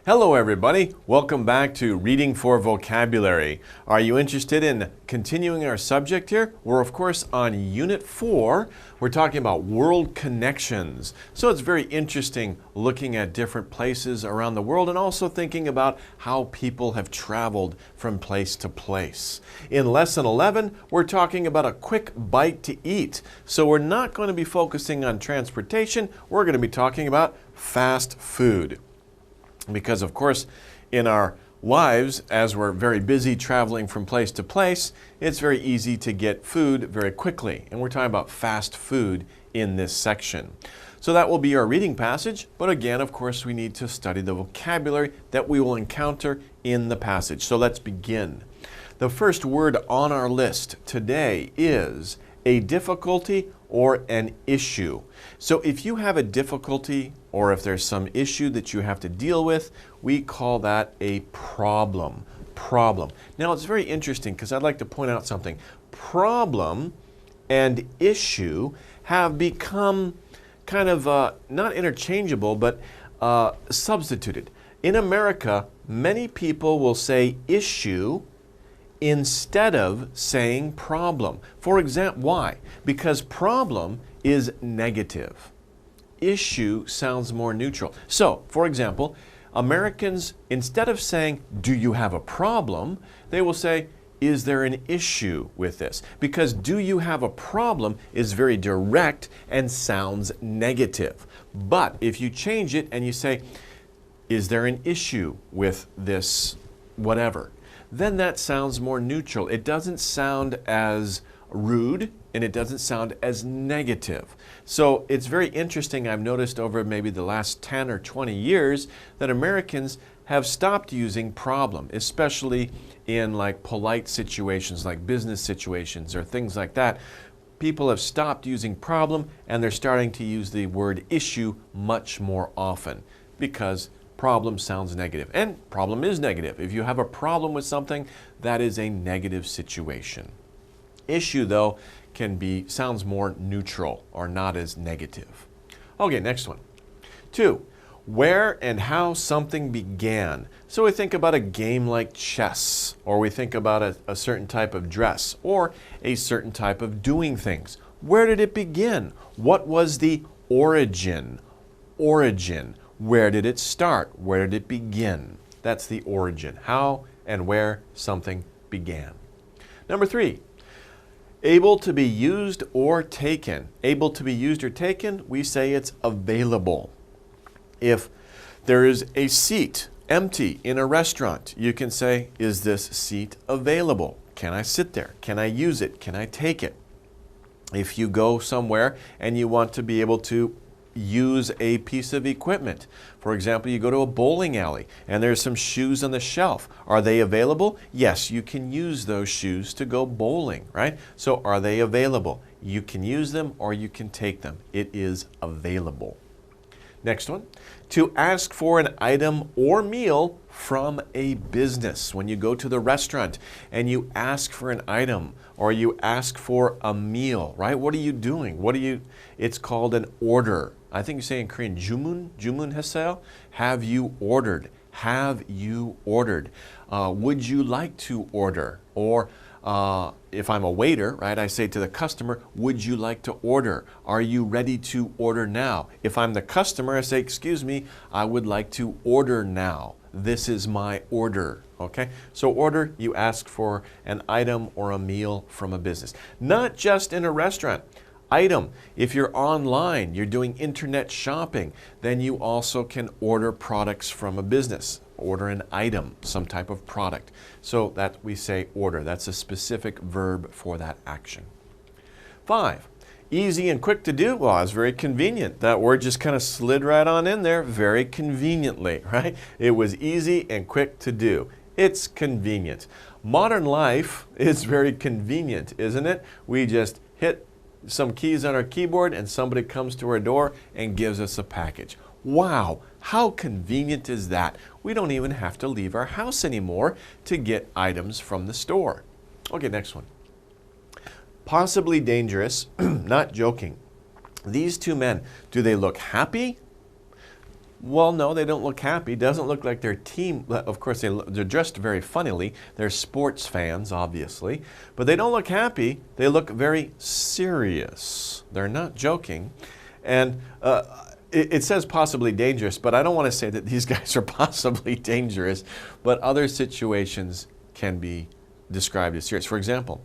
Hello everybody, welcome back to Reading for Vocabulary. Are you interested in continuing our subject here? We're of course on Unit 4. We're talking about world connections. So it's very interesting looking at different places around the world and also thinking about how people have traveled from place to place. In Lesson 11, we're talking about a quick bite to eat. So we're not going to be focusing on transportation, we're going to be talking about fast food. Because of course, in our lives, as we're very busy traveling from place to place, it's very easy to get food very quickly. And we're talking about fast food in this section. So that will be our reading passage, but again, of course, we need to study the vocabulary that we will encounter in the passage. So let's begin. The first word on our list today is a difficulty or an issue. So if you have a difficulty or if there's some issue that you have to deal with, we call that a problem. Problem. Now it's very interesting because I'd like to point out something. Problem and issue have become kind of not interchangeable, but substituted. In America, many people will say issue instead of saying problem. For example, why? Because problem is negative. Issue sounds more neutral. So, for example, Americans, instead of saying, do you have a problem? They will say, is there an issue with this? Because do you have a problem is very direct and sounds negative. But if you change it and you say, is there an issue with this whatever? Then that sounds more neutral. It doesn't sound as rude and it doesn't sound as negative. So it's very interesting. I've noticed over maybe the last 10 or 20 years that Americans have stopped using problem, especially in like polite situations like business situations or things like that. People have stopped using problem and they're starting to use the word issue much more often because problem sounds negative, and problem is negative. If you have a problem with something, that is a negative situation. Issue, though, sounds more neutral or not as negative. Okay, next one. 2, where and how something began. So we think about a game like chess, or we think about a certain type of dress, or a certain type of doing things. Where did it begin? What was the origin? Origin. Where did it start? Where did it begin? That's the origin. How and where something began. Number 3, able to be used or taken. Able to be used or taken, we say it's available. If there is a seat empty in a restaurant, you can say, is this seat available? Can I sit there? Can I use it? Can I take it? If you go somewhere and you want to be able to use a piece of equipment. For example, you go to a bowling alley and there's some shoes on the shelf. Are they available? Yes, you can use those shoes to go bowling, right? So are they available? You can use them or you can take them. It is available. Next one, to ask for an item or meal from a business. When you go to the restaurant and you ask for an item or you ask for a meal, right? What are you doing? It's called an order. I think you say in Korean, jumun 했어요? Have you ordered? Have you ordered? Would you like to order? Or if I'm a waiter, right, I say to the customer, would you like to order? Are you ready to order now? If I'm the customer, I say, excuse me, I would like to order now. This is my order, okay? So order, you ask for an item or a meal from a business. Not just in a restaurant. Item, if you're online, you're doing internet shopping, then you also can order products from a business. Order an item, some type of product. So that we say order. That's a specific verb for that action. 5, easy and quick to do. Well, it's very convenient. That word just kind of slid right on in there very conveniently, right? It was easy and quick to do. It's convenient. Modern life is very convenient, isn't it? We just hit some keys on our keyboard and somebody comes to our door and gives us a package. Wow, how convenient is that? We don't even have to leave our house anymore to get items from the store. Okay, next one. Possibly dangerous, not joking. These two men, do they look happy? Well, no, they don't look happy. Doesn't look like their team. Of course, they're dressed very funnily. They're sports fans, obviously. But they don't look happy. They look very serious. They're not joking. And it says possibly dangerous, but I don't want to say that these guys are possibly dangerous. But other situations can be described as serious. For example,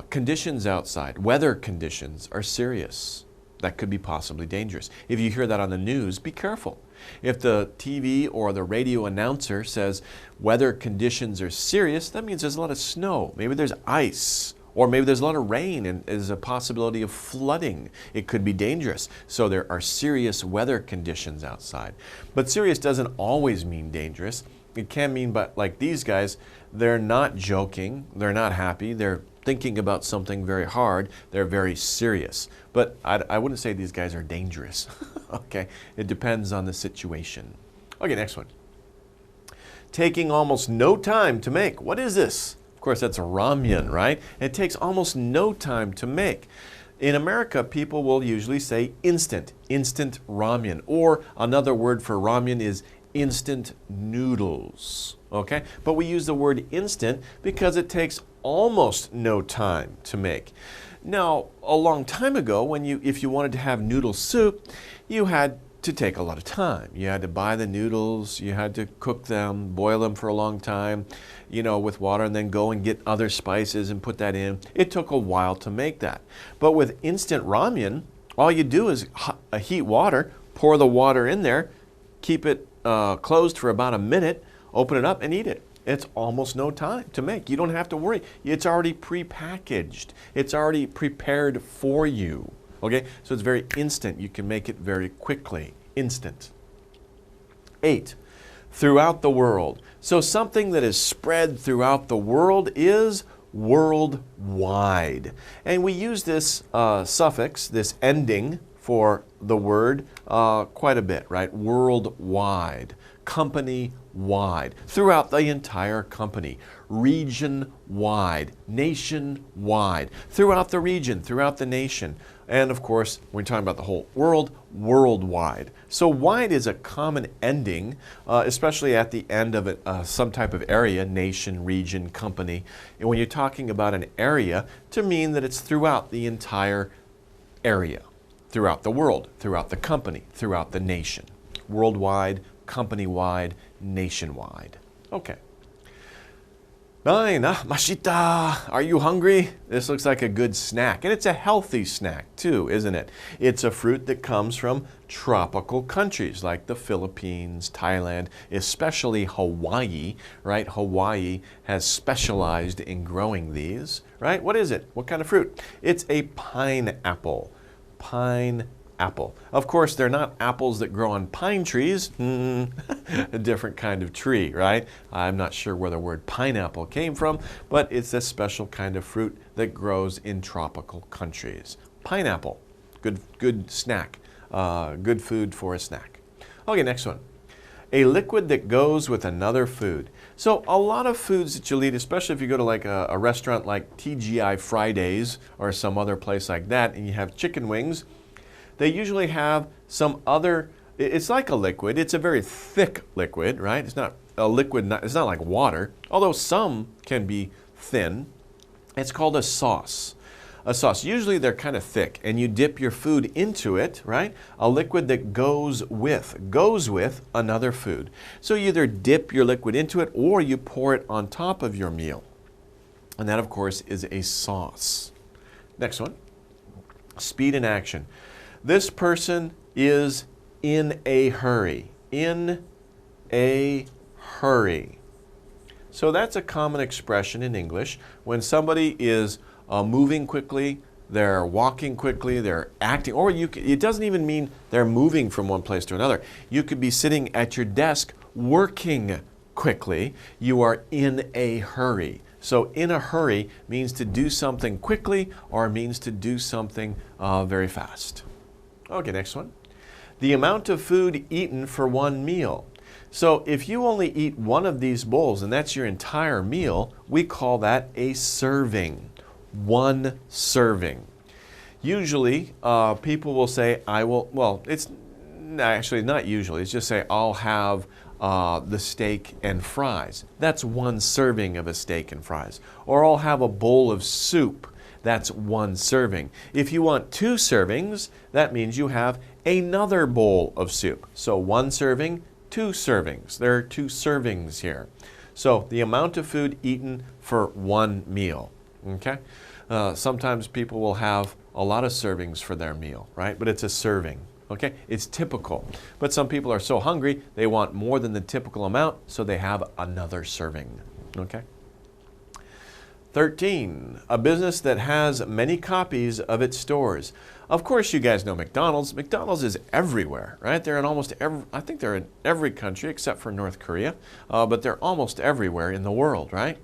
conditions outside, weather conditions are serious. That could be possibly dangerous. If you hear that on the news, be careful. If the TV or the radio announcer says weather conditions are serious, that means there's a lot of snow. Maybe there's ice, or maybe there's a lot of rain and there's a possibility of flooding. It could be dangerous. So there are serious weather conditions outside. But serious doesn't always mean dangerous. It can mean, but like these guys, they're not joking, they're not happy, they're thinking about something very hard, they're very serious. But I wouldn't say these guys are dangerous. Okay, it depends on the situation. Okay, next one. Taking almost no time to make. What is this? Of course, that's ramen, right? It takes almost no time to make. In America, people will usually say instant ramen, or another word for ramen is instant noodles, okay? But we use the word instant because it takes almost no time to make. Now, a long time ago, if you wanted to have noodle soup, you had to take a lot of time. You had to buy the noodles, you had to cook them, boil them for a long time, with water, and then go and get other spices and put that in. It took a while to make that. But with instant ramen, all you do is heat water, pour the water in there, keep it closed for about a minute, open it up and eat it. It's almost no time to make. You don't have to worry. It's already pre-packaged. It's already prepared for you. Okay, so it's very instant. You can make it very quickly. Instant. 8, throughout the world. So something that is spread throughout the world is worldwide. And we use this suffix, this ending for the word quite a bit, right? Worldwide, company-wide, throughout the entire company, region-wide, nation-wide, throughout the region, throughout the nation, and of course, when we're talking about the whole world, worldwide. So wide is a common ending, especially at the end of some type of area, nation, region, company. And when you're talking about an area, to mean that it's throughout the entire area, throughout the world, throughout the company, throughout the nation. Worldwide, company-wide, nationwide. Okay. 9, mashita. Are you hungry? This looks like a good snack. And it's a healthy snack too, isn't it? It's a fruit that comes from tropical countries like the Philippines, Thailand, especially Hawaii, right? Hawaii has specialized in growing these, right? What is it? What kind of fruit? It's a pineapple. Pineapple. Of course, they're not apples that grow on pine trees. A different kind of tree, right? I'm not sure where the word pineapple came from, but it's a special kind of fruit that grows in tropical countries. Pineapple. Good snack. Good food for a snack. Okay, next one. A liquid that goes with another food. So a lot of foods that you'll eat, especially if you go to like a restaurant like TGI Fridays or some other place like that, and you have chicken wings, they usually have some other, it's like a liquid. It's a very thick liquid, right? It's not a liquid, it's not like water, although some can be thin. It's called a sauce. A sauce. Usually they're kind of thick, and you dip your food into it, right? A liquid that goes with another food. So you either dip your liquid into it or you pour it on top of your meal. And that, of course, is a sauce. Next one. Speed and action. This person is in a hurry. In a hurry. So that's a common expression in English. When somebody is moving quickly, they're walking quickly, they're acting, or it doesn't even mean they're moving from one place to another. You could be sitting at your desk working quickly. You are in a hurry. So in a hurry means to do something quickly or means to do something very fast. Okay, next one. The amount of food eaten for one meal. So if you only eat one of these bowls and that's your entire meal, we call that a serving. One serving. Usually, people will say, it's actually, not usually. It's just say, I'll have the steak and fries. That's one serving of a steak and fries. Or I'll have a bowl of soup. That's one serving. If you want 2 servings, that means you have another bowl of soup. So 1 serving, 2 servings. There are 2 servings here. So the amount of food eaten for 1 meal. Okay? Sometimes people will have a lot of servings for their meal, right? But it's a serving. Okay? It's typical. But some people are so hungry, they want more than the typical amount, so they have another serving. Okay? 13, a business that has many copies of its stores. Of course, you guys know McDonald's. McDonald's is everywhere, right? They're in almost every, I think they're in every country except for North Korea, but they're almost everywhere in the world, right?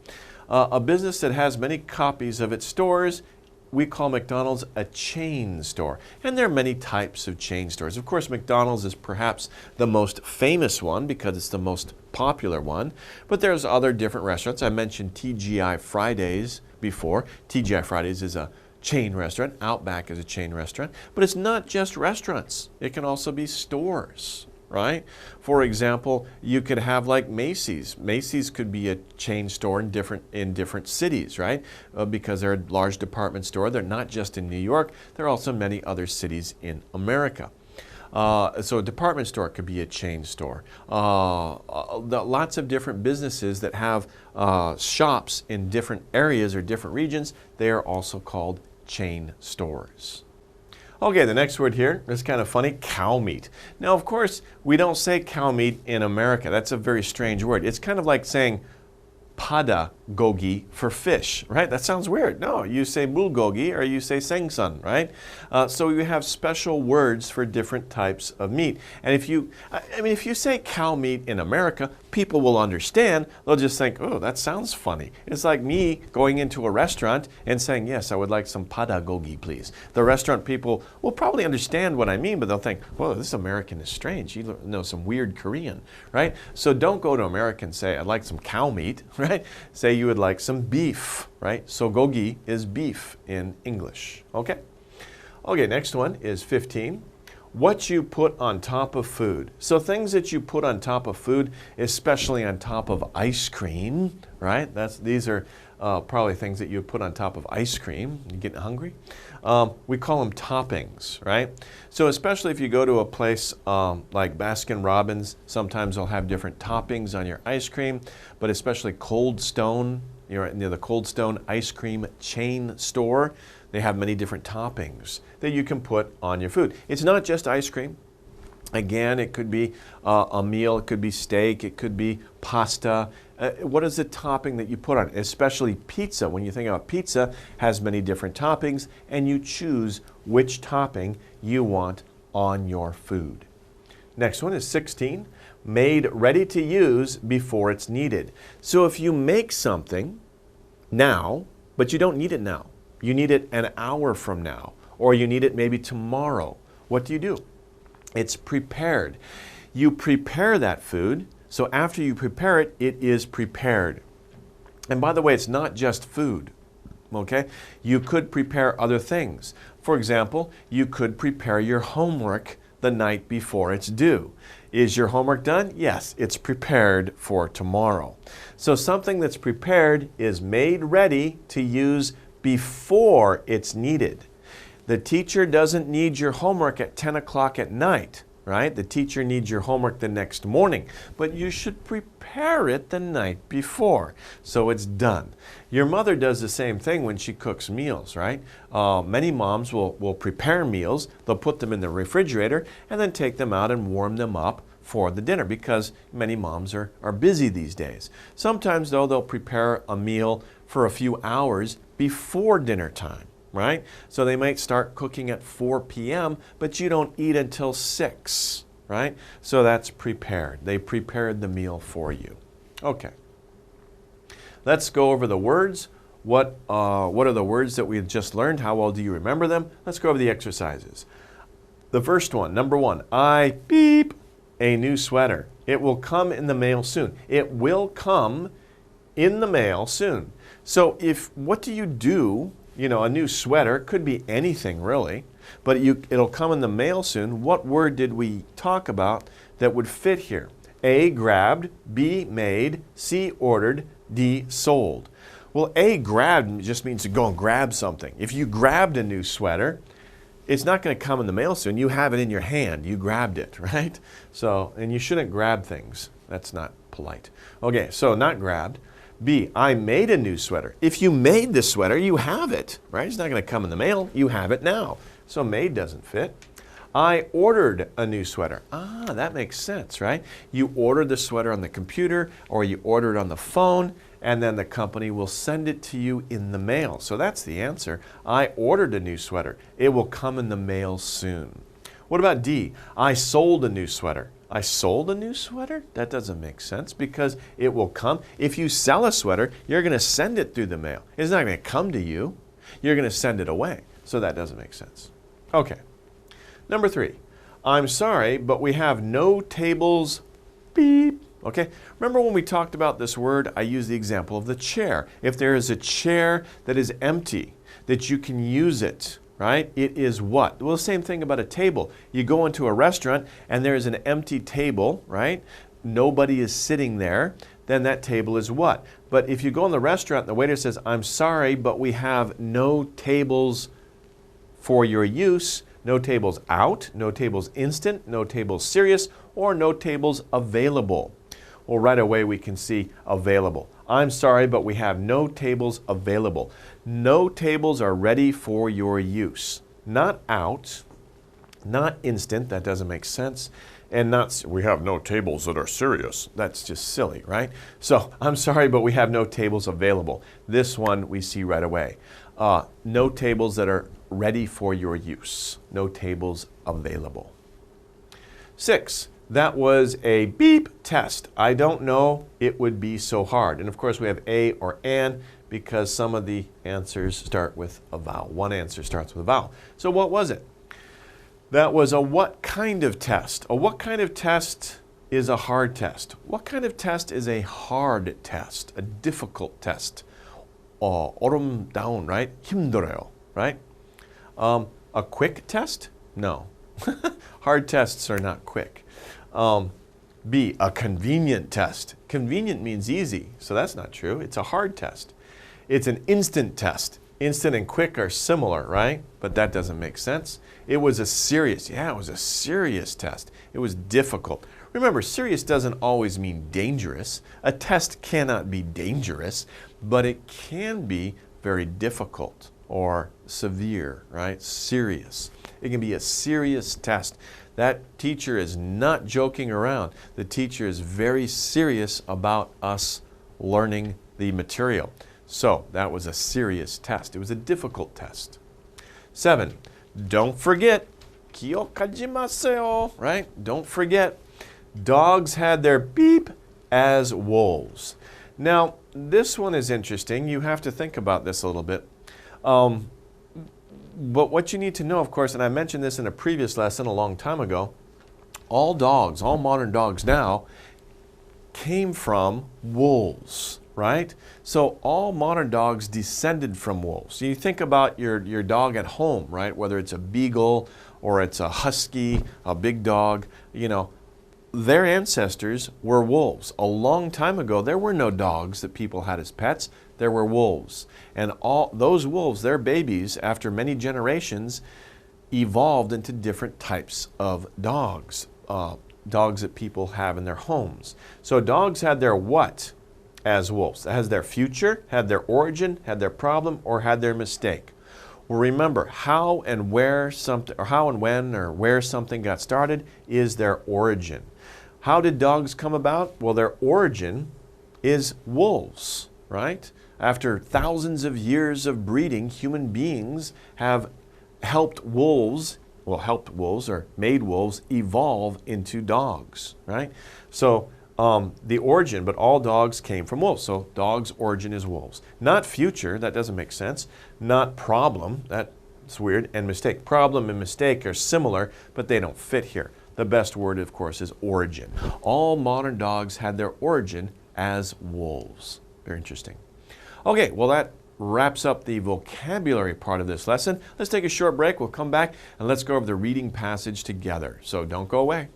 A business that has many copies of its stores, we call McDonald's a chain store. And there are many types of chain stores. Of course, McDonald's is perhaps the most famous one because it's the most popular one. But there's other different restaurants. I mentioned TGI Fridays before. TGI Fridays is a chain restaurant. Outback is a chain restaurant. But it's not just restaurants. It can also be stores, right? For example, you could have like Macy's. Macy's could be a chain store in different cities, right? Because they're a large department store. They're not just in New York. There are also many other cities in America. So a department store could be a chain store. Lots of different businesses that have shops in different areas or different regions, they are also called chain stores. Okay, the next word here is kind of funny, cow meat. Now, of course, we don't say cow meat in America. That's a very strange word. It's kind of like saying pedagogy for fish, right? That sounds weird. No, you say bulgogi or you say sengsun, right? So you have special words for different types of meat. And if you say cow meat in America, people will understand. They'll just think, oh, that sounds funny. It's like me going into a restaurant and saying, yes, I would like some pedagogy, please. The restaurant people will probably understand what I mean, but they'll think, whoa, this American is strange. You know some weird Korean, right? So don't go to America and say, I'd like some cow meat, right? Say you would like some beef, right? So gogi is beef in English, okay? Okay, next one is 15. What you put on top of food. So things that you put on top of food, especially on top of ice cream, right? These are probably things that you put on top of ice cream. You getting hungry? We call them toppings, right? So especially if you go to a place like Baskin-Robbins, sometimes they'll have different toppings on your ice cream, but especially Cold Stone, you're near the Cold Stone ice cream chain store, they have many different toppings that you can put on your food. It's not just ice cream. Again, it could be a meal, it could be steak, it could be pasta. What is the topping that you put on it? Especially pizza. When you think about pizza, has many different toppings, and you choose which topping you want on your food. Next one is 16. Made ready to use before it's needed. So if you make something now, but you don't need it now, you need it an hour from now, or you need it maybe tomorrow, what do? It's prepared. You prepare that food, so after you prepare it, it is prepared. And by the way, it's not just food, okay? You could prepare other things. For example, you could prepare your homework the night before it's due. Is your homework done? Yes, it's prepared for tomorrow. So something that's prepared is made ready to use before it's needed. The teacher doesn't need your homework at 10 o'clock at night, right? The teacher needs your homework the next morning, but you should prepare it the night before so it's done. Your mother does the same thing when she cooks meals, right? Many moms will prepare meals, they'll put them in the refrigerator and then take them out and warm them up for the dinner because many moms are busy these days. Sometimes though, they'll prepare a meal for a few hours before dinner time, right? So they might start cooking at 4 p.m., but you don't eat until 6, right? So that's prepared. They prepared the meal for you. Okay. Let's go over the words. What are the words that we've just learned? How well do you remember them? Let's go over the exercises. The first one, number 1, I beep a new sweater. It will come in the mail soon. It will come in the mail soon. So what do you do you know, a new sweater. Could be anything really, but it'll come in the mail soon. What word did we talk about that would fit here? A, grabbed, B, made, C, ordered, D, sold. Well, A, grabbed just means to go and grab something. If you grabbed a new sweater, it's not going to come in the mail soon. You have it in your hand. You grabbed it, right? So, and you shouldn't grab things. That's not polite. Okay, so not grabbed. B, I made a new sweater. If you made the sweater, you have it, right? It's not going to come in the mail. You have it now. So made doesn't fit. I ordered a new sweater. Ah, that makes sense, right? You ordered the sweater on the computer or you order it on the phone, and then the company will send it to you in the mail. So that's the answer. I ordered a new sweater. It will come in the mail soon. What about D? I sold a new sweater. I sold a new sweater? That doesn't make sense because it will come. If you sell a sweater, you're going to send it through the mail. It's not going to come to you. You're going to send it away. So that doesn't make sense. Okay. Number 3, I'm sorry, but we have no tables, beep. Okay, remember when we talked about this word, I used the example of the chair. If there is a chair that is empty, that you can use it, right? It is what? Well, the same thing about a table. You go into a restaurant and there is an empty table, right? Nobody is sitting there, then that table is what? But if you go in the restaurant and the waiter says, I'm sorry, but we have no tables for your use, no tables out, no tables instant, no tables serious, or no tables available. Well, right away we can see available. I'm sorry, but we have no tables available. No tables are ready for your use. Not out, not instant, that doesn't make sense, and not, we have no tables that are serious. That's just silly, right? So, I'm sorry, but we have no tables available. This one we see right away. No tables that are ready for your use. No tables available. 6, that was a beep test. I don't know it would be so hard. And of course we have a or an because some of the answers start with a vowel. One answer starts with a vowel. So what was it? That was a what kind of test? A what kind of test is a hard test? What kind of test is a hard test? A difficult test? 어렵다운, right? 힘들어요, right? A quick test? No. Hard tests are not quick. B, a convenient test. Convenient means easy, so that's not true. It's a hard test. It's an instant test. Instant and quick are similar, right? But that doesn't make sense. It was a serious, it was a serious test. It was difficult. Remember, serious doesn't always mean dangerous. A test cannot be dangerous, but it can be very difficult or severe, right? Serious. It can be a serious test. That teacher is not joking around. The teacher is very serious about us learning the material. So that was a serious test. It was a difficult test. 7, don't forget, 気をかじませよ, right? Don't forget, dogs had their beep as wolves. Now, this one is interesting. You have to think about this a little bit. But what you need to know, of course, and I mentioned this in a previous lesson a long time ago, all dogs, all modern dogs now, came from wolves, right? So all modern dogs descended from wolves. So you think about your dog at home, right? Whether it's a beagle or it's a husky, a big dog, you know, their ancestors were wolves. A long time ago, there were no dogs that people had as pets. There were wolves. And all those wolves, their babies, after many generations, evolved into different types of dogs. Dogs that people have in their homes. So dogs had their what as wolves? Has their future, had their origin, had their problem, or had their mistake? Well, remember, how and where something, or how and when or where something got started is their origin. How did dogs come about? Well, their origin is wolves, right? After thousands of years of breeding, human beings have helped wolves or made wolves evolve into dogs, right? So the origin, but all dogs came from wolves. So dogs' origin is wolves. Not future, that doesn't make sense. Not problem, that's weird. And mistake. Problem and mistake are similar, but they don't fit here. The best word, of course, is origin. All modern dogs had their origin as wolves. Very interesting. Okay, well that wraps up the vocabulary part of this lesson. Let's take a short break. We'll come back and let's go over the reading passage together. So don't go away.